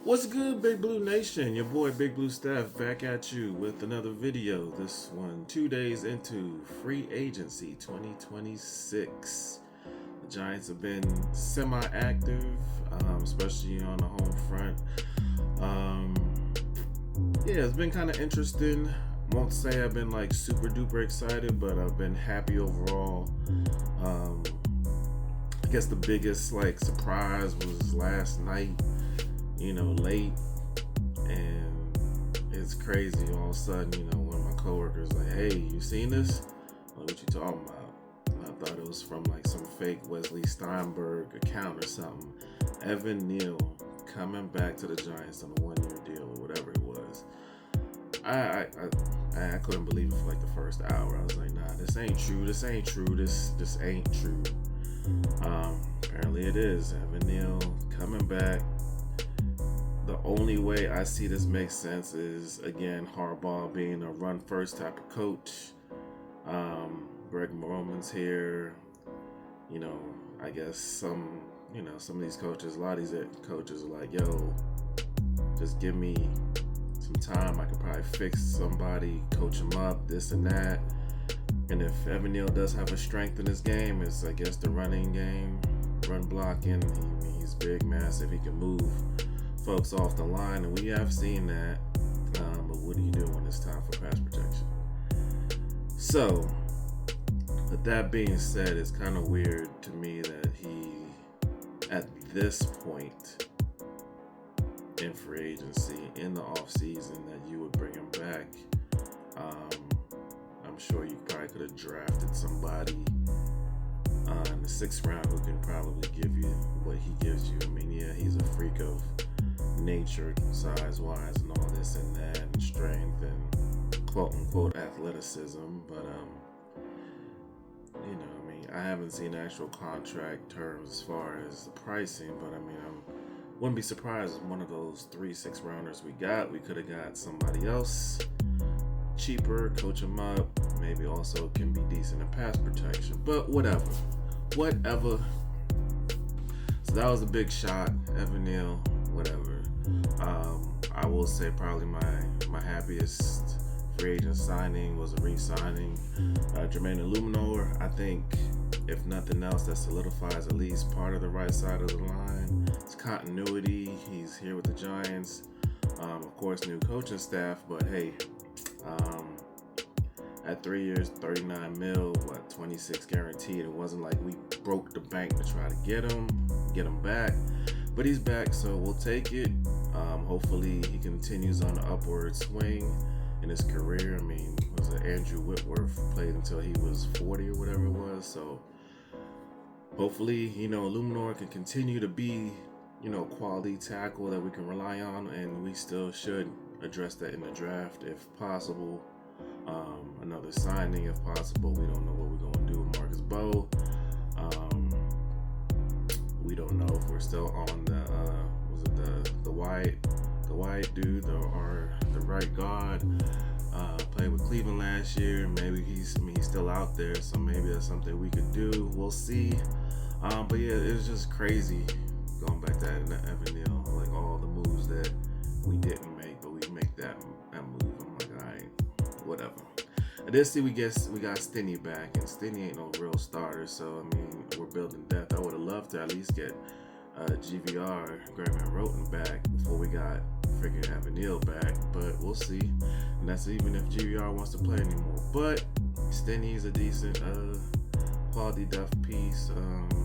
What's good, Big Blue Nation? Your boy Big Blue Steph back at you with another video. This one 2 days into free agency 2026. The Giants have been semi-active, especially on the home front. Yeah, it's been kind of interesting. Won't say I've been like super duper excited, but I've been happy overall. I guess the biggest like surprise was last night, late, and it's crazy. All of a sudden, one of my coworkers like, "Hey, you seen this?" Like, what you talking about? And I thought it was from like some fake Wesley Steinberg account or something. Evan Neal coming back to the Giants on a 1-year deal or whatever it was. I couldn't believe it for like the first hour. I was like, "Nah, this ain't true. This ain't true. This ain't true." Apparently it is. Evan Neal coming back. The only way I see this makes sense is, again, Harbaugh being a run-first type of coach. Greg Roman's here. I guess some of these coaches, a lot of these coaches are like, "Yo, just give me some time. I could probably fix somebody, coach him up, this and that." And if Evan Neal does have a strength in his game, it's, I guess, the running game, run blocking. He's big, massive. He can move folks off the line, and we have seen that. But what do you do when it's time for pass protection? So, with that being said, it's kind of weird to me that he, at this point in free agency, in the offseason, that you would bring him back. I'm sure you probably could have drafted somebody in the 6th round who can probably give you what he gives you. I mean, yeah, he's a freak of nature, size-wise, and all this and that, and strength, and quote-unquote athleticism. But, I haven't seen actual contract terms as far as the pricing, but I wouldn't be surprised if one of those 3 6-rounders we could have got somebody else cheaper, coach him up, maybe also can be decent in pass protection, but whatever. So that was a big shot, Evan Neal, whatever. I will say probably my happiest free agent signing was a re-signing Jermaine Illuminor. I think if nothing else, that solidifies at least part of the right side of the line. It's continuity. He's here with the Giants. Of course, new coaching staff, but hey, at 3 years, 39 mil, 26 guaranteed. It wasn't like we broke the bank to try to get him back, but he's back, so we'll take it. Hopefully he continues on the upward swing in his career. Was it Andrew Whitworth played until he was 40 or whatever it was, so hopefully, Illuminor can continue to be, quality tackle that we can rely on, and we still should address that in the draft if possible. Another signing if possible. We don't know what we're going to do with Marcus Bowe. We don't know if we're still on the white dude or the right guard. Played with Cleveland last year. Maybe he's still out there, so maybe that's something we could do. We'll see. But yeah, it's just crazy going back to Evan Neal, like all the moves that we didn't make, but we make that move. I'm like, all right, whatever. I did see we got Stinney back, and Stinney ain't no real starter, so we're building depth. I would have loved to at least get GVR, Graham Roten, back before we got freaking Evan Neal back, but we'll see. And that's even if GVR wants to play anymore. But Stinney's a decent quality depth piece.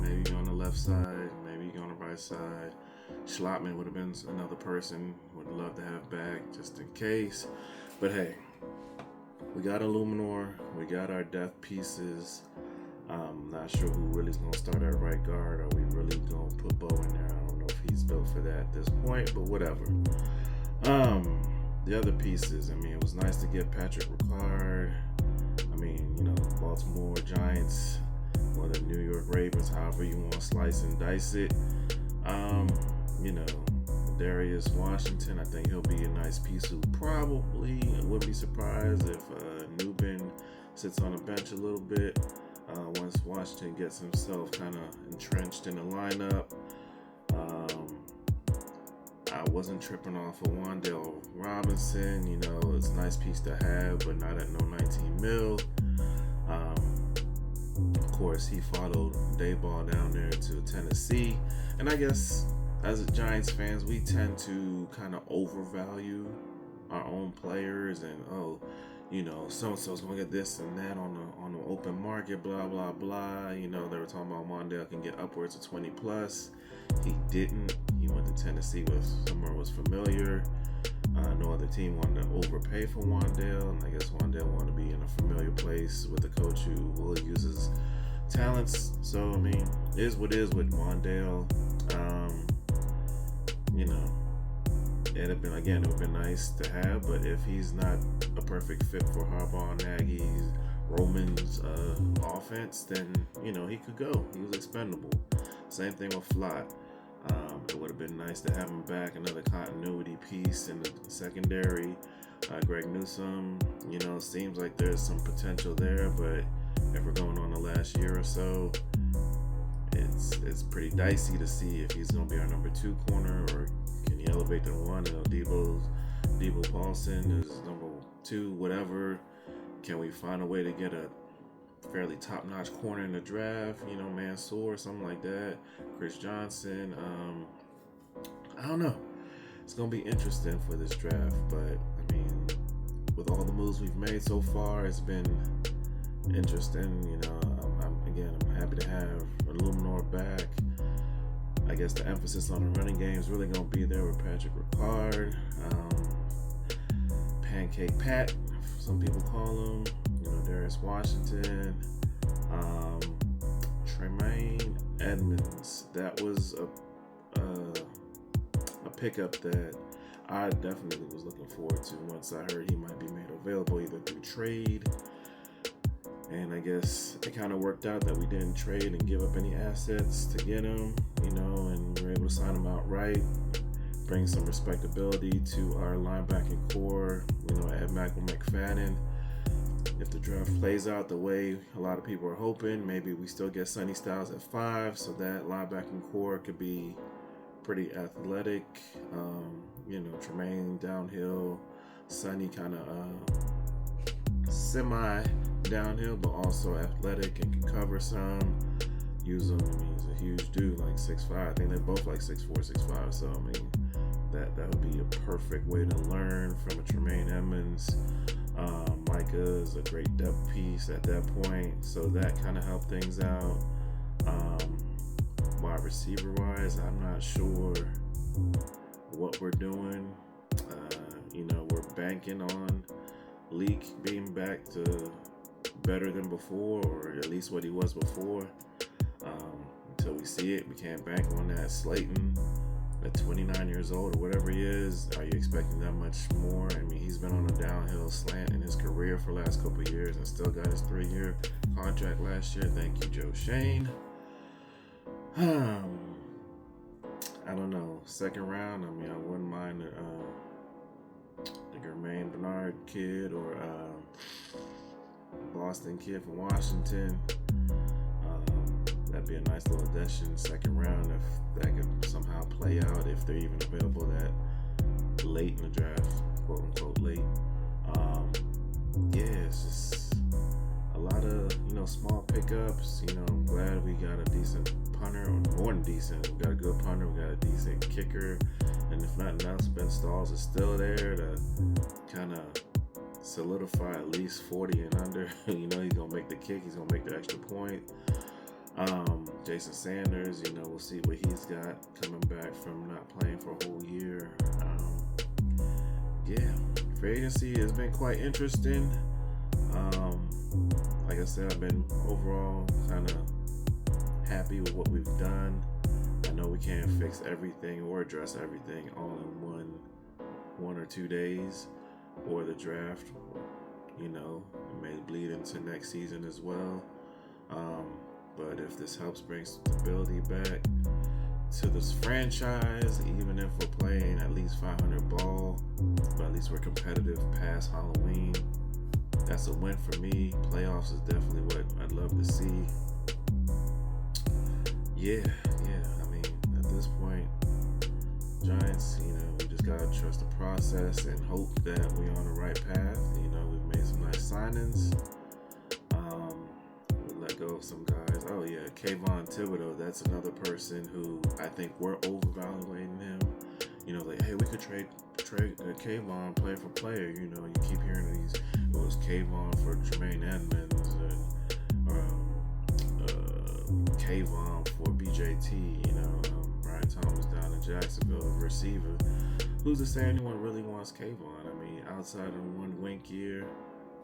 Maybe on the left side, maybe on the right side. Schlotman would have been another person would love to have back just in case. But hey, we got Illuminor, we got our depth pieces. Not sure who really is going to start at right guard. Are we really going to put Bowe in there? I don't know if he's built for that at this point, but whatever. The other pieces, it was nice to get Patrick Ricard. Baltimore Giants or the New York Ravens, however you want to slice and dice it. Darius Washington, I think he'll be a nice piece who probably wouldn't be surprised if Newbin sits on the bench a little bit. Once Washington gets himself kind of entrenched in the lineup. I wasn't tripping off of Wan'Dale Robinson. You know, it's a nice piece to have, but not at no 19 mil. Of course, he followed Dayball down there to Tennessee. And I guess as Giants fans, we tend to kind of overvalue our own players and, you know, so-and-so's going to get this and that on the open market, blah, blah, blah. You know, they were talking about Wan'Dale can get upwards of 20 plus. He didn't. He went to Tennessee with somewhere was familiar. No other team wanted to overpay for Wan'Dale, and I guess Wan'Dale wanted to be in a familiar place with a coach who will use his talents. So, I mean, it is what it is with Wan'Dale. You know, it would have been nice to have, but if he's not a perfect fit for Harbaugh, Nagy's, Roman's offense, then, you know, he could go. He was expendable. Same thing with Flott. It would have been nice to have him back, another continuity piece in the secondary. Greg Newsome, you know, seems like there's some potential there, but if we're going on the last year or so, it's pretty dicey to see if he's going to be our number 2 corner or can he elevate to 1. You know, Debo Paulson is number 2, whatever. Can we find a way to get a fairly top-notch corner in the draft? You know, Mansour or something like that. Chris Johnson. I don't know. It's going to be interesting for this draft, but I mean, with all the moves we've made so far, it's been interesting. You know, I'm happy to have Illuminor back. I guess the emphasis on the running game is really going to be there with Patrick Ricard. Pancake Pat, some people call him. You know, Darius Washington. Tremaine Edmonds. That was a pickup that I definitely was looking forward to once I heard he might be made available either through trade. And I guess it kind of worked out that we didn't trade and give up any assets to get him, you know, and we were able to sign him outright, bring some respectability to our linebacking core, you know, add Michael McFadden. If the draft plays out the way a lot of people are hoping, maybe we still get Sonny Styles at 5, so that linebacking core could be pretty athletic. You know, Tremaine downhill, Sonny kind of semi downhill, but also athletic and can cover some. Use him. I mean, he's a huge dude, like 6'5". I think they're both like 6'4", 6'5". So I mean, that would be a perfect way to learn from a Tremaine Edmonds. Micah is a great depth piece at that point, so that kind of helped things out. Wide receiver wise, I'm not sure what we're doing. You know, we're banking on Leak being back to better than before, or at least what he was before. Until we see it, we can't bank on that. Slayton, at 29 years old or whatever he is, are you expecting that much more? I mean, he's been on a downhill slant in his career for the last couple of years and still got his 3-year contract last year. Thank you, Joe Shane. I don't know. Second round, I mean, I wouldn't mind the Germaine Bernard kid or Boston kid from Washington. That'd be a nice little addition second round if that could somehow play out, if they're even available that late in the draft, quote unquote late. Yeah, it's just a lot of, you know, small pickups. You know, I'm glad we got a decent punter, or more than decent. We got a good punter, we got a decent kicker, and if nothing else, Ben Stalls is still there to kind of solidify at least 40 and under. You know, he's gonna make the kick, he's gonna make the extra point. Jason Sanders, you know, we'll see what he's got coming back from not playing for a whole year. Yeah, free agency has been quite interesting. Like I said, I've been overall kind of happy with what we've done. I know we can't fix everything or address everything all in one or 2 days, or the draft, you know, it may bleed into next season as well. But if this helps bring stability back to this franchise, even if we're playing at least 500 ball, but at least we're competitive past Halloween, that's a win for me. Playoffs is definitely what I'd love to see. Yeah. I mean, at this point, Giants, you know, just gotta trust the process and hope that we're on the right path. You know, we've made some nice signings. We let go of some guys. Oh yeah, Kayvon Thibodeau. That's another person who I think we're overvaluing him. You know, like, hey, we could trade Kayvon player for player. You know, you keep hearing these. It was Kayvon for Tremaine Edmonds and Kayvon for BJT. You know, Brian Thomas down in Jacksonville, receiver. Who's to say anyone really wants Kayvon? I mean, outside of one wink year,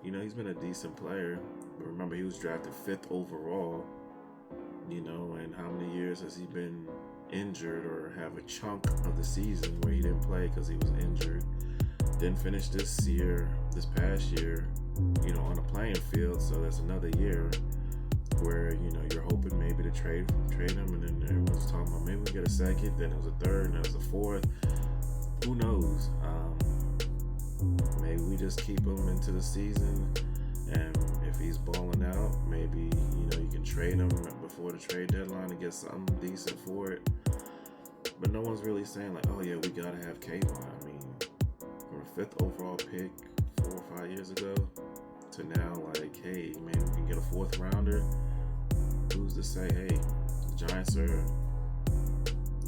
you know, he's been a decent player. But remember, he was drafted 5th overall. You know, and how many years has he been injured or have a chunk of the season where he didn't play because he was injured? Didn't finish this past year, you know, on the playing field. So that's another year where, you know, you're hoping maybe to trade him, and then everyone's talking about maybe we get a second, then it was a third, then it was a fourth. Who knows? Maybe we just keep him into the season, and if he's balling out, maybe, you know, you can trade him before the trade deadline and get something decent for it. But no one's really saying like, oh yeah, we gotta have Kayvon. I mean, from a 5th overall pick 4 or 5 years ago to now, like, hey, maybe we can get a 4th rounder. Who's to say, hey, the Giants are,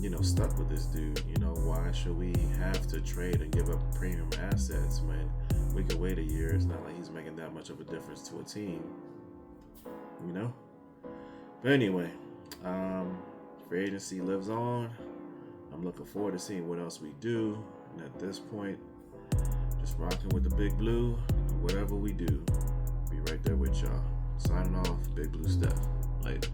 you know, stuck with this dude? You know, why should we have to trade and give up premium assets when we could wait a year? It's not like he's making that much of a difference to a team, you know? But anyway, free agency lives on. I'm looking forward to seeing what else we do. And at this point, just rocking with the Big Blue. Whatever we do, be right there with y'all. Signing off, Big Blue Steph. Later.